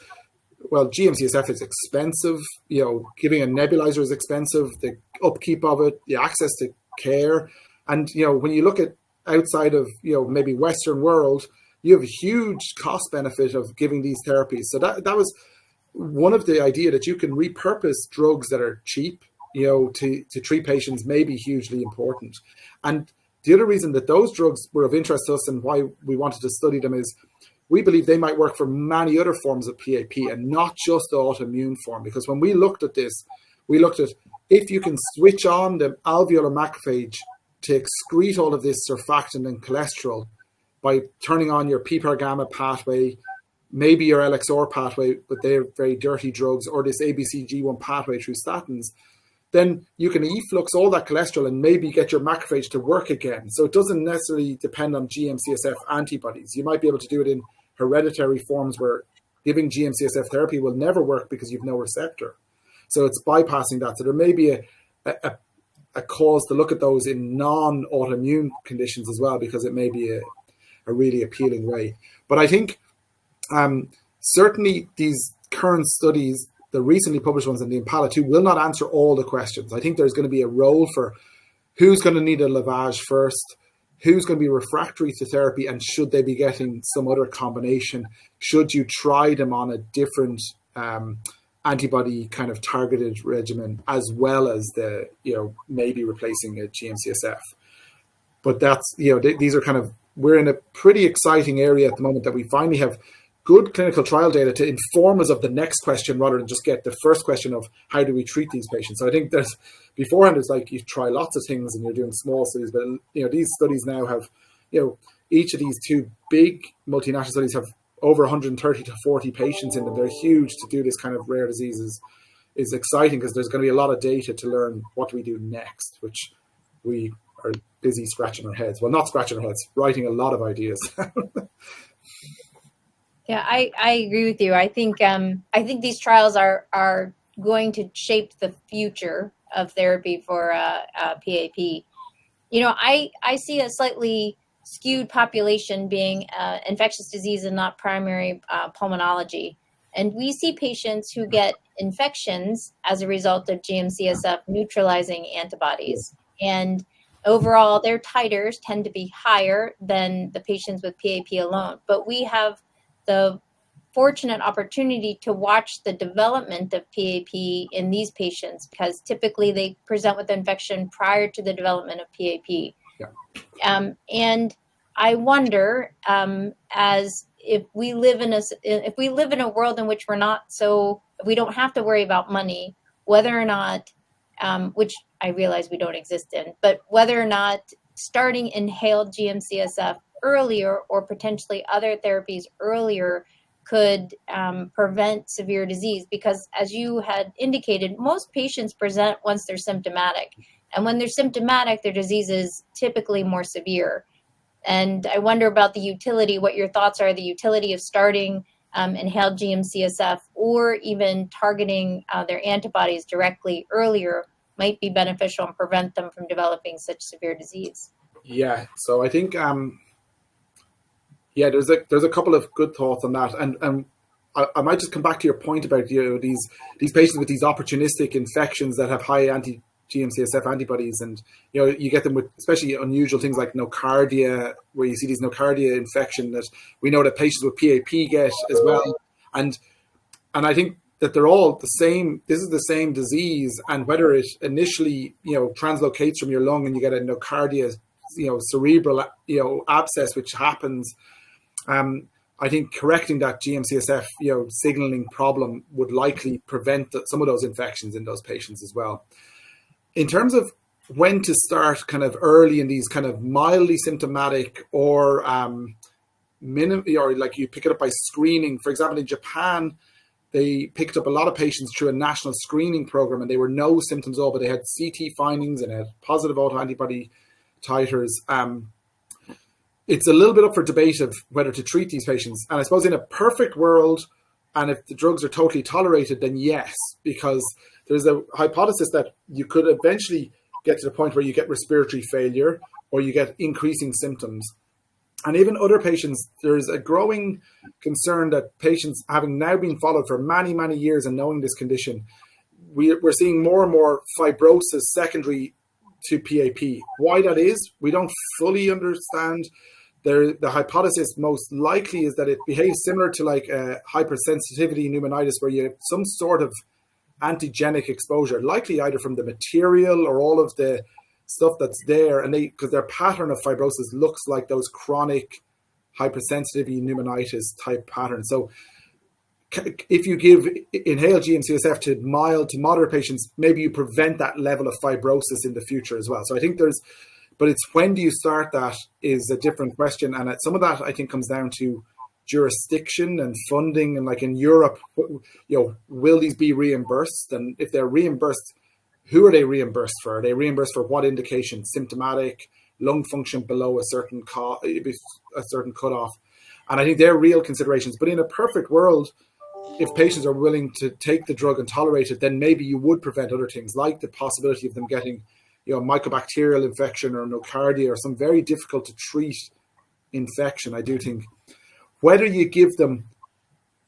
well, GM-CSF is expensive, giving a nebulizer is expensive, the upkeep of it, the access to care. And, when you look at outside of, maybe Western world, you have a huge cost benefit of giving these therapies. So that was one of the idea, that you can repurpose drugs that are cheap, to treat patients, may be hugely important. And the other reason that those drugs were of interest to us and why we wanted to study them is we believe they might work for many other forms of PAP and not just the autoimmune form. Because when we looked at this, we looked at if you can switch on the alveolar macrophage to excrete all of this surfactant and cholesterol by turning on your PPAR gamma pathway, maybe your LXR pathway, but they're very dirty drugs, or this ABCG1 pathway through statins, then you can efflux all that cholesterol and maybe get your macrophage to work again. So it doesn't necessarily depend on GM-CSF antibodies. You might be able to do it in hereditary forms where giving GM-CSF therapy will never work because you've no receptor. So it's bypassing that. So there may be a cause to look at those in non-autoimmune conditions as well, because it may be a really appealing way. But I think certainly these current studies, the recently published ones in the Impala 2, will not answer all the questions. I think there's going to be a role for who's going to need a lavage first, who's going to be refractory to therapy, and should they be getting some other combination? Should you try them on a different antibody kind of targeted regimen, as well as the, maybe replacing a GM-CSF? But that's, these are kind of, we're in a pretty exciting area at the moment that we finally have good clinical trial data to inform us of the next question, rather than just get the first question of how do we treat these patients. So I think there's, beforehand it's like you try lots of things and you're doing small studies, but these studies now have, each of these 2 big multinational studies have over 130 to 40 patients in them. They're huge. To do this kind of rare diseases is exciting, because there's going to be a lot of data to learn what do we do next, which we are busy scratching our heads. Well, not scratching our heads, writing a lot of ideas. Yeah, I agree with you. I think these trials are going to shape the future of therapy for PAP. I see a slightly skewed population being infectious disease and not primary pulmonology. And we see patients who get infections as a result of GM-CSF neutralizing antibodies. And overall, their titers tend to be higher than the patients with PAP alone. But we have the fortunate opportunity to watch the development of PAP in these patients, because typically they present with infection prior to the development of PAP. Yeah. And I wonder, as if we live in a world in which we don't have to worry about money, whether or not, which I realize we don't exist in, but whether or not starting inhaled GM-CSF earlier, or potentially other therapies earlier, could prevent severe disease. Because as you had indicated, most patients present once they're symptomatic. And when they're symptomatic, their disease is typically more severe. And I wonder about the utility, what your thoughts are, the utility of starting inhaled GM-CSF, or even targeting their antibodies directly earlier might be beneficial and prevent them from developing such severe disease. Yeah, so I think, there's a couple of good thoughts on that. And I might just come back to your point about, these patients with these opportunistic infections that have high anti-GM-CSF antibodies, and you get them with especially unusual things like nocardia, where you see these nocardia infection that we know that patients with PAP get as well. And I think that they're all the same. This is the same disease, and whether it initially translocates from your lung and you get a nocardia, cerebral abscess, which happens. I think correcting that GM-CSF signaling problem would likely prevent some of those infections in those patients as well. In terms of when to start kind of early in these kind of mildly symptomatic or or like you pick it up by screening. For example, in Japan, they picked up a lot of patients through a national screening program, and they were no symptoms at all, but they had CT findings and had positive autoantibody titers. It's a little bit up for debate of whether to treat these patients. And I suppose in a perfect world, and if the drugs are totally tolerated, then yes, because there's a hypothesis that you could eventually get to the point where you get respiratory failure or you get increasing symptoms. And even other patients, there's a growing concern that patients, having now been followed for many, many years and knowing this condition, we're seeing more and more fibrosis secondary to PAP. Why that is, we don't fully understand. The hypothesis most likely is that it behaves similar to like a hypersensitivity pneumonitis, where you have some sort of antigenic exposure, likely either from the material or all of the stuff that's there, and because their pattern of fibrosis looks like those chronic hypersensitivity pneumonitis type patterns. So if you give inhaled GM-CSF to mild to moderate patients, maybe you prevent that level of fibrosis in the future as well. So I think but it's when do you start that is a different question. And some of that I think comes down to jurisdiction and funding. And like in Europe, will these be reimbursed? And if they're reimbursed, who are they reimbursed for? Are they reimbursed for what indication? Symptomatic, lung function below a certain cutoff. And I think they're real considerations. But in a perfect world, if patients are willing to take the drug and tolerate it, then maybe you would prevent other things, like the possibility of them getting, mycobacterial infection or nocardia or some very difficult to treat infection. I do think whether you give them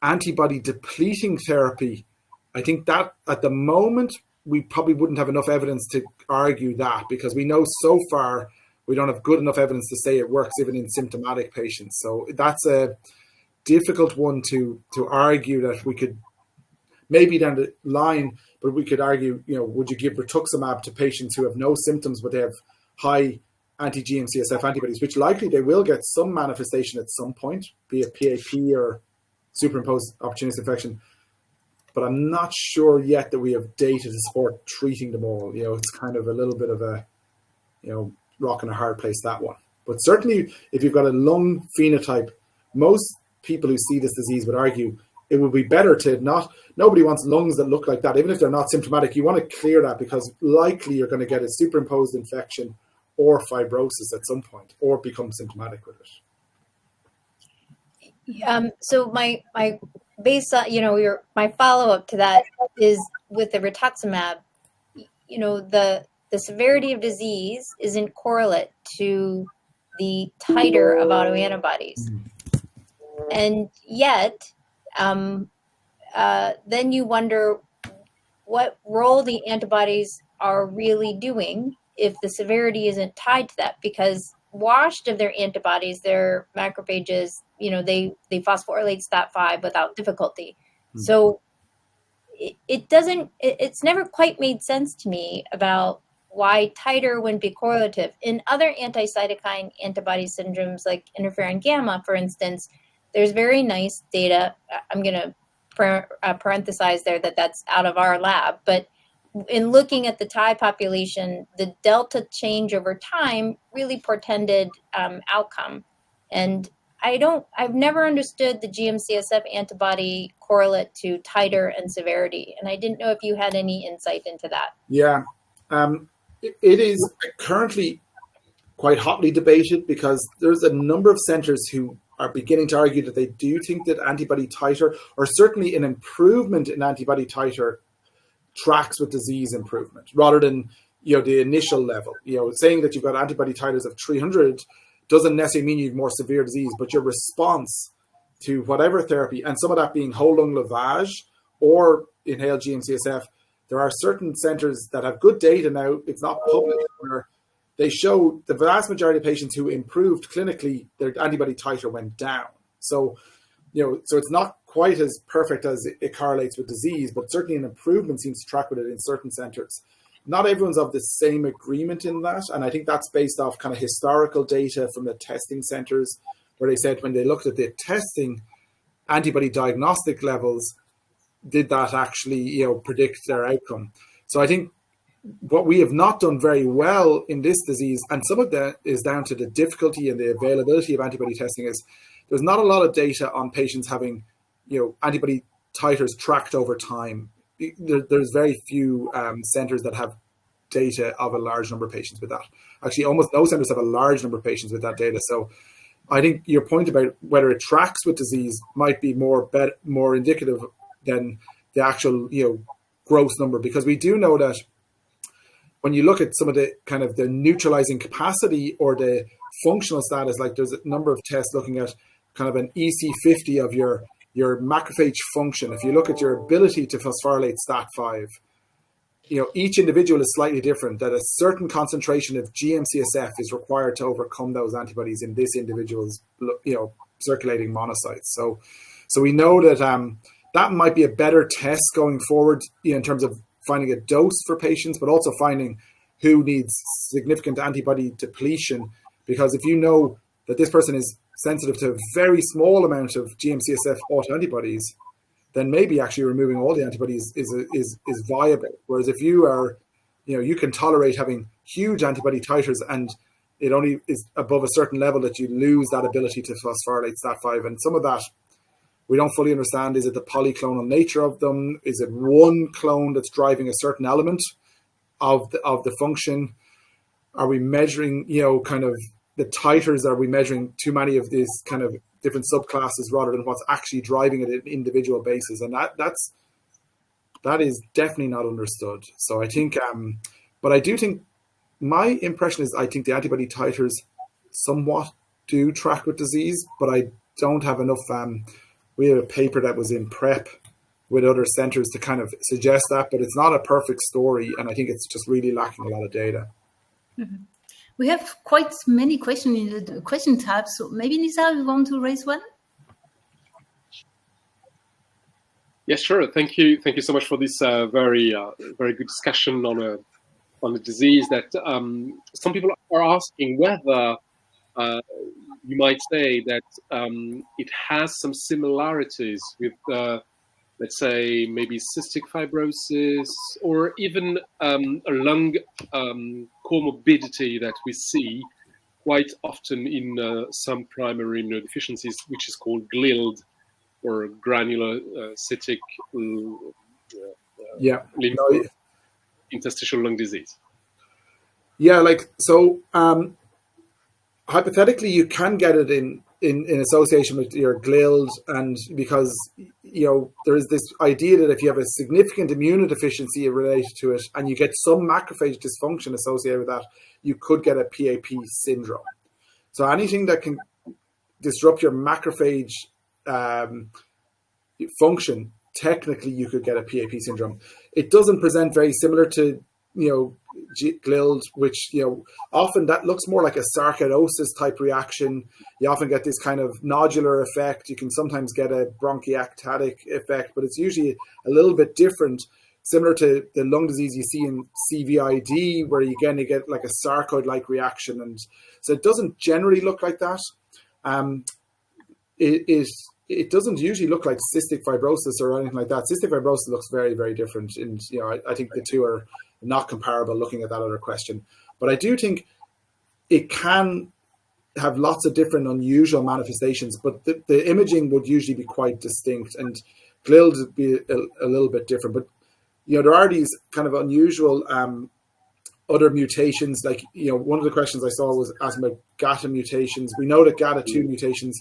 antibody depleting therapy, I think that at the moment, we probably wouldn't have enough evidence to argue that, because we know so far we don't have good enough evidence to say it works even in symptomatic patients. So that's a difficult one to argue that we could maybe down the line, but we could argue, would you give rituximab to patients who have no symptoms but they have high anti-GM-CSF antibodies, which likely they will get some manifestation at some point, be it PAP or superimposed opportunistic infection. But I'm not sure yet that we have data to support treating them all. It's kind of a little bit of a, rock in a hard place, that one. But certainly if you've got a lung phenotype, most people who see this disease would argue it would be better to nobody wants lungs that look like that. Even if they're not symptomatic, you want to clear that, because likely you're going to get a superimposed infection or fibrosis at some point, or become symptomatic with it. So my base, my follow-up to that is with the rituximab, the severity of disease isn't correlate to the titer of autoantibodies. And yet, then you wonder what role the antibodies are really doing if the severity isn't tied to that, because washed of their antibodies, their macrophages, they phosphorylate STAT5 without difficulty. So it's never quite made sense to me about why titer wouldn't be correlative. In other anti-cytokine antibody syndromes like interferon gamma, for instance, there's very nice data. I'm going to parenthesize there that's out of our lab, but in looking at the Thai population, the delta change over time really portended outcome. And I've never understood the GM-CSF antibody correlate to titer and severity. And I didn't know if you had any insight into that. Yeah, it is currently quite hotly debated because there's a number of centers who are beginning to argue that they do think that antibody titer, or certainly an improvement in antibody titer, tracks with disease improvement rather than the initial level. Saying that you've got antibody titers of 300 doesn't necessarily mean you have more severe disease, but your response to whatever therapy, and some of that being whole lung lavage or inhaled GM-CSF, there are certain centers that have good data now. It's not public, where they show the vast majority of patients who improved clinically, their antibody titer went down. So, so it's not quite as perfect as it correlates with disease, but certainly an improvement seems to track with it in certain centers. Not everyone's of the same agreement in that, and I think that's based off kind of historical data from the testing centers, where they said when they looked at the testing, antibody diagnostic levels, did that actually predict their outcome. So I think what we have not done very well in this disease, and some of that is down to the difficulty and the availability of antibody testing, is there's not a lot of data on patients having antibody titers tracked over time. There's very few centers that have data of a large number of patients with that. Actually, almost no centers have a large number of patients with that data. So I think your point about whether it tracks with disease might be more indicative than the actual gross number, because we do know that when you look at some of the kind of the neutralizing capacity or the functional status, like there's a number of tests looking at kind of an EC50 of your macrophage function. If you look at your ability to phosphorylate STAT5, each individual is slightly different, that a certain concentration of GM-CSF is required to overcome those antibodies in this individual's, circulating monocytes. So we know that that might be a better test going forward in terms of finding a dose for patients, but also finding who needs significant antibody depletion. Because if you know that this person is sensitive to a very small amount of GM-CSF autoantibodies, then maybe actually removing all the antibodies is viable. Whereas if you are, you can tolerate having huge antibody titers and it only is above a certain level that you lose that ability to phosphorylate STAT5. And some of that we don't fully understand. Is it the polyclonal nature of them? Is it one clone that's driving a certain element of the function? Are we measuring, kind of the titers? Are we measuring too many of these kind of different subclasses rather than what's actually driving it at an individual basis? And that is definitely not understood. So I think, but I do think my impression is I think the antibody titers somewhat do track with disease, but I don't have enough. We have a paper that was in prep with other centers to kind of suggest that, but it's not a perfect story, and I think it's just really lacking a lot of data. Mm-hmm. We have quite many questions in the question tab, so maybe Nizar, you want to raise one? Yes, sure. Thank you so much for this very good discussion on a disease that some people are asking whether you might say that it has some similarities with, let's say, maybe cystic fibrosis or even a lung comorbidity that we see quite often in some primary immunodeficiencies, which is called GLILD, or granulocytic interstitial lung disease. Yeah, hypothetically, you can get it in association with your GLILD, and because there is this idea that if you have a significant immunodeficiency related to it and you get some macrophage dysfunction associated with that, you could get a PAP syndrome. So anything that can disrupt your macrophage function, technically you could get a PAP syndrome. It doesn't present very similar to GLILD, which, often that looks more like a sarcoidosis type reaction. You often get this kind of nodular effect. You can sometimes get a bronchiectatic effect, but it's usually a little bit different, similar to the lung disease you see in CVID, where you get like a sarcoid-like reaction. And so it doesn't generally look like that. It doesn't usually look like cystic fibrosis or anything like that. Cystic fibrosis looks very, very different. And, I think the two are not comparable looking at that other question. But I do think it can have lots of different unusual manifestations, but the imaging would usually be quite distinct, and GLILD would be a little bit different. But, there are these kind of unusual other mutations. Like, one of the questions I saw was asking about GATA mutations. We know that GATA2 mutations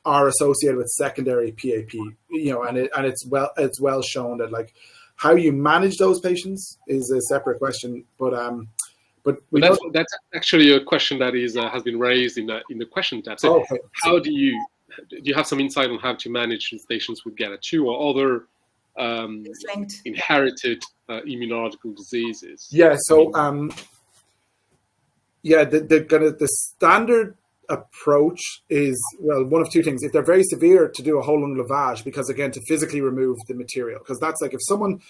are associated with secondary PAP, and it's well shown that, like, how you manage those patients is a separate question. But that's actually a question that has been raised in the question tab. So okay. How do you have some insight on how to manage these patients with GATA2 or other inherited immunological diseases? Yeah. So the standard approach is, well, one of two things. If they're very severe, to do a whole lung lavage, because again, to physically remove the material, because that's like, if someone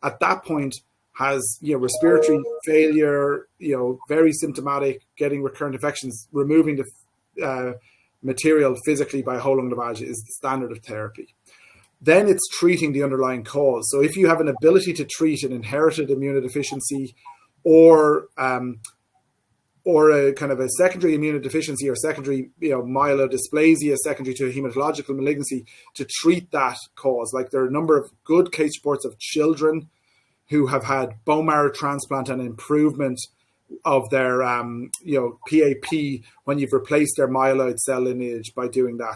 at that point has respiratory failure, very symptomatic, getting recurrent infections, removing the material physically by a whole lung lavage is the standard of therapy. Then it's treating the underlying cause. So if you have an ability to treat an inherited immunodeficiency or a kind of a secondary immunodeficiency or secondary myelodysplasia secondary to a hematological malignancy, to treat that cause. Like, there are a number of good case reports of children who have had bone marrow transplant and improvement of their PAP when you've replaced their myeloid cell lineage by doing that.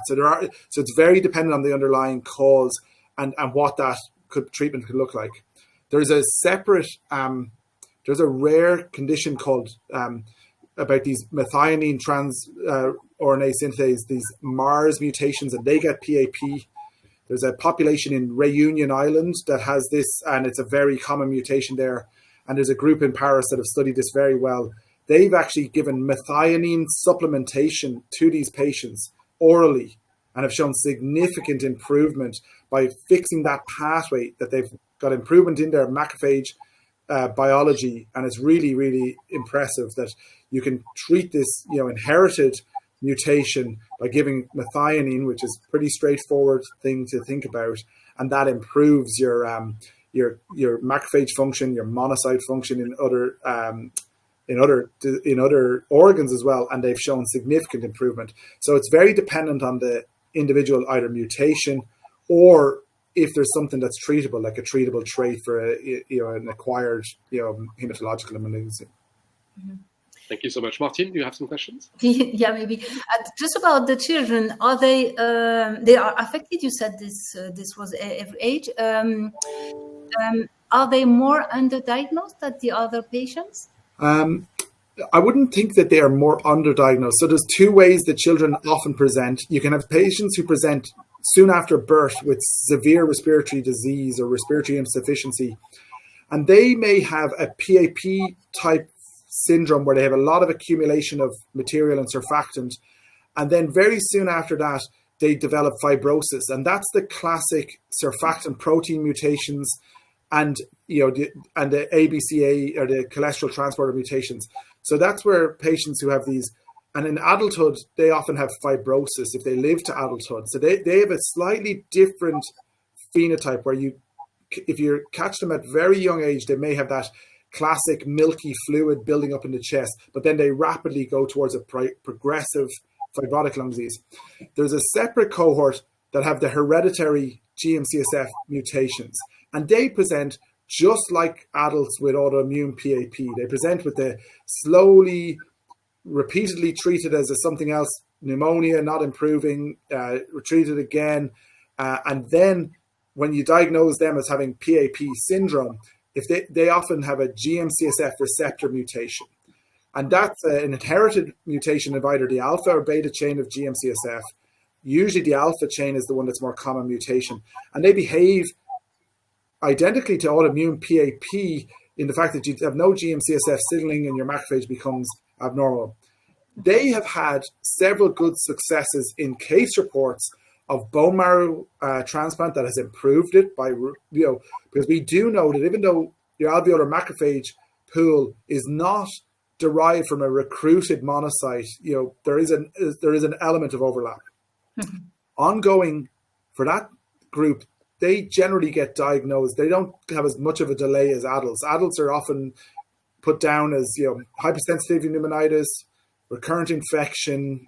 So it's very dependent on the underlying cause and what that treatment could look like. There's a separate there's a rare condition called about these methionine trans RNA synthase, these MARS mutations, and they get PAP. There's a population in Réunion Island that has this, and it's a very common mutation there. And there's a group in Paris that have studied this very well. They've actually given methionine supplementation to these patients orally and have shown significant improvement by fixing that pathway, that they've got improvement in their macrophage biology. And it's really, really impressive that you can treat this, inherited mutation by giving methionine, which is a pretty straightforward thing to think about, and that improves your macrophage function, your monocyte function in other organs as well, and they've shown significant improvement. So it's very dependent on the individual, either mutation or if there's something that's treatable, like a treatable trait for an acquired hematological malignancy. Mm-hmm. Thank you so much. Martine, do you have some questions? Yeah, maybe. Just about the children, are they are affected? You said this was every age. Are they more underdiagnosed than the other patients? I wouldn't think that they are more underdiagnosed. So there's two ways that children often present. You can have patients who present soon after birth with severe respiratory disease or respiratory insufficiency, and they may have a PAP type syndrome where they have a lot of accumulation of material and surfactant, and then very soon after that they develop fibrosis, and that's the classic surfactant protein mutations and the ABCA or the cholesterol transporter mutations. So that's where patients who have these, and in adulthood they often have fibrosis if they live to adulthood. So they have a slightly different phenotype where if you catch them at very young age, they may have that classic milky fluid building up in the chest, but then they rapidly go towards a progressive fibrotic lung disease. There's a separate cohort that have the hereditary GM-CSF mutations, and they present just like adults with autoimmune PAP. They present with the slowly, repeatedly treated as something else, pneumonia, not improving, treated again, and then when you diagnose them as having PAP syndrome, if they often have a GM-CSF receptor mutation. And that's an inherited mutation of either the alpha or beta chain of GM-CSF. Usually the alpha chain is the one that's more common mutation. And they behave identically to autoimmune PAP in the fact that you have no GM-CSF signaling and your macrophage becomes abnormal. They have had several good successes in case reports of bone marrow transplant that has improved it by, because we do know that even though your alveolar macrophage pool is not derived from a recruited monocyte, there is an element of overlap. Ongoing for that group, they generally get diagnosed. They don't have as much of a delay as adults. Adults are often put down as hypersensitivity pneumonitis, recurrent infection,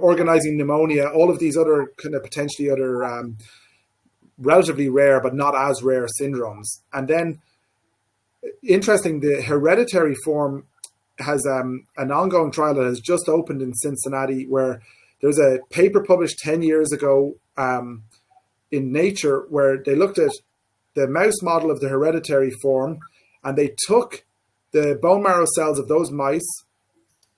organizing pneumonia, all of these other kind of potentially other relatively rare but not as rare syndromes. And then, interesting, the hereditary form has an ongoing trial that has just opened in Cincinnati, where there's a paper published 10 years ago in Nature where they looked at the mouse model of the hereditary form, and they took the bone marrow cells of those mice.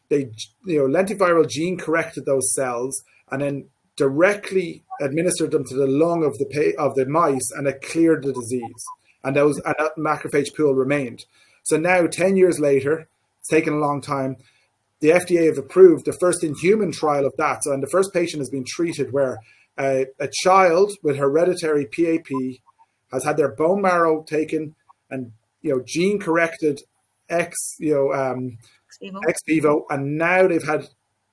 They, lentiviral gene corrected those cells and then directly administered them to the lung of the mice, and it cleared the disease. And that macrophage pool remained. So now, 10 years later, it's taken a long time, the FDA have approved the first in-human trial of that. So, and the first patient has been treated where a child with hereditary PAP has had their bone marrow taken and gene corrected ex vivo, and now they've had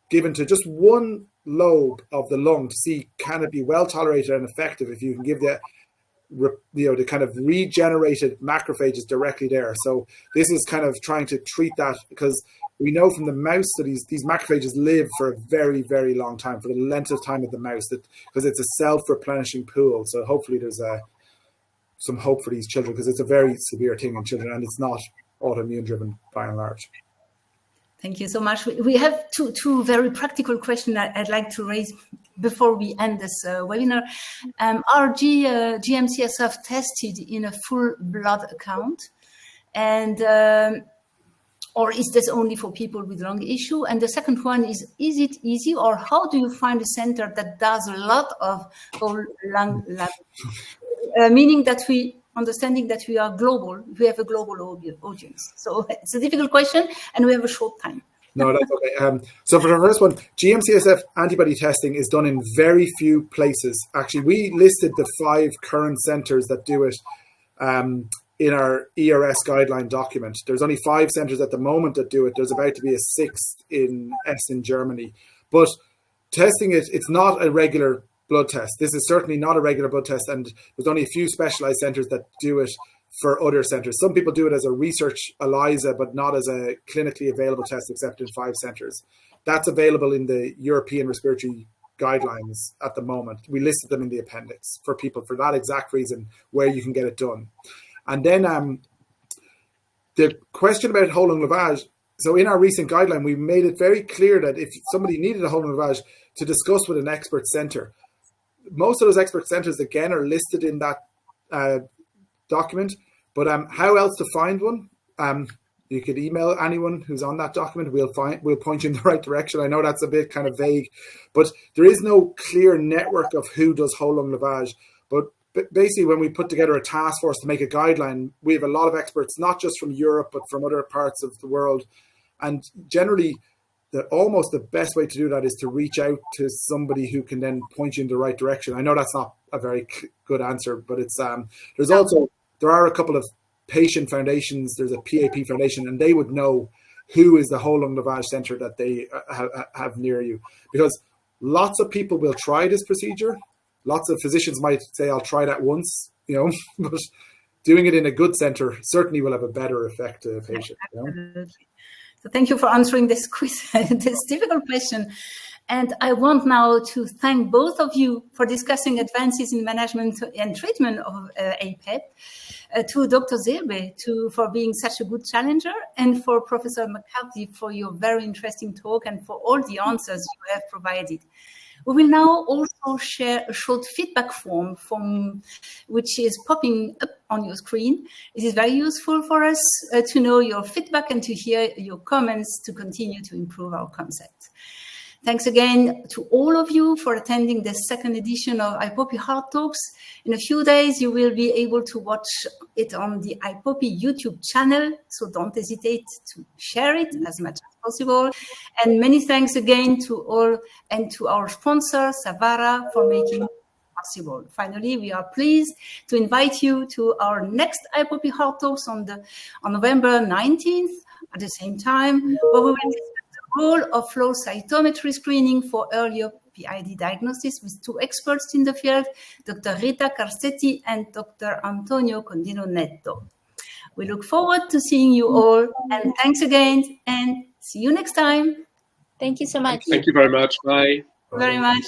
given to just one lobe of the lung to see can it be well tolerated and effective if you can give the kind of regenerated macrophages directly there. So this is kind of trying to treat that, because we know from the mouse studies these macrophages live for a very, very long time, for the length of time of the mouse, because it's a self-replenishing pool. So hopefully there's some hope for these children, because it's a very severe thing in children and it's not autoimmune driven by and large. Thank you so much. We have two very practical questions that I'd like to raise before we end this webinar. Are GM-CSF tested in a full blood account? And or is this only for people with lung issue? And the second one is it easy, or how do you find a center that does a lot of whole lung lab? Meaning that understanding that we are global, we have a global audience. So it's a difficult question and we have a short time. No, that's okay. So for the first one, GM-CSF antibody testing is done in very few places. Actually, we listed the 5 current centers that do it in our ERS guideline document. There's only 5 centers at the moment that do it. There's about to be a 6th in Germany. But testing it's not a regular blood test. This is certainly not a regular blood test, and there's only a few specialized centers that do it for other centers. Some people do it as a research ELISA, but not as a clinically available test except in 5 centers. That's available in the European Respiratory Guidelines at the moment. We listed them in the appendix for people for that exact reason, where you can get it done. And then the question about whole lung lavage. So in our recent guideline, we made it very clear that if somebody needed a whole lung lavage, to discuss with an expert center. Most of those expert centers, again, are listed in that document. But how else to find one? You could email anyone who's on that document. We'll point you in the right direction. I know that's a bit kind of vague, but there is no clear network of who does whole lung lavage. But basically, when we put together a task force to make a guideline, we have a lot of experts, not just from Europe, but from other parts of the world. And generally, almost the best way to do that is to reach out to somebody who can then point you in the right direction. I know that's not a very good answer, but it's there are a couple of patient foundations. There's a PAP foundation, and they would know who is the whole lung lavage center that they have near you, because lots of people will try this procedure. Lots of physicians might say, I'll try that once, but doing it in a good center certainly will have a better effect to the patient. Absolutely. So thank you for answering this difficult question. And I want now to thank both of you for discussing advances in management and treatment of APAP, to Dr. Zerbe for being such a good challenger, and for Professor McCarthy for your very interesting talk and for all the answers you have provided. We will now also share a short feedback form which is popping up on your screen. It is very useful for us to know your feedback and to hear your comments to continue to improve our concept. Thanks again to all of you for attending the second edition of IPOPI Hard Talks. In a few days, you will be able to watch it on the IPOPI YouTube channel, so don't hesitate to share it as much as possible. And many thanks again to all and to our sponsor, Savara, for making it possible. Finally, we are pleased to invite you to our next IPOPI Hard Talks on November 19th at the same time, where we will discuss the role of flow cytometry screening for earlier PID diagnosis with two experts in the field, Dr. Rita Carcetti and Dr. Antonio Condino Netto. We look forward to seeing you all, and thanks again, and see you next time. Thank you so much. Thank you very much. Bye. Very much.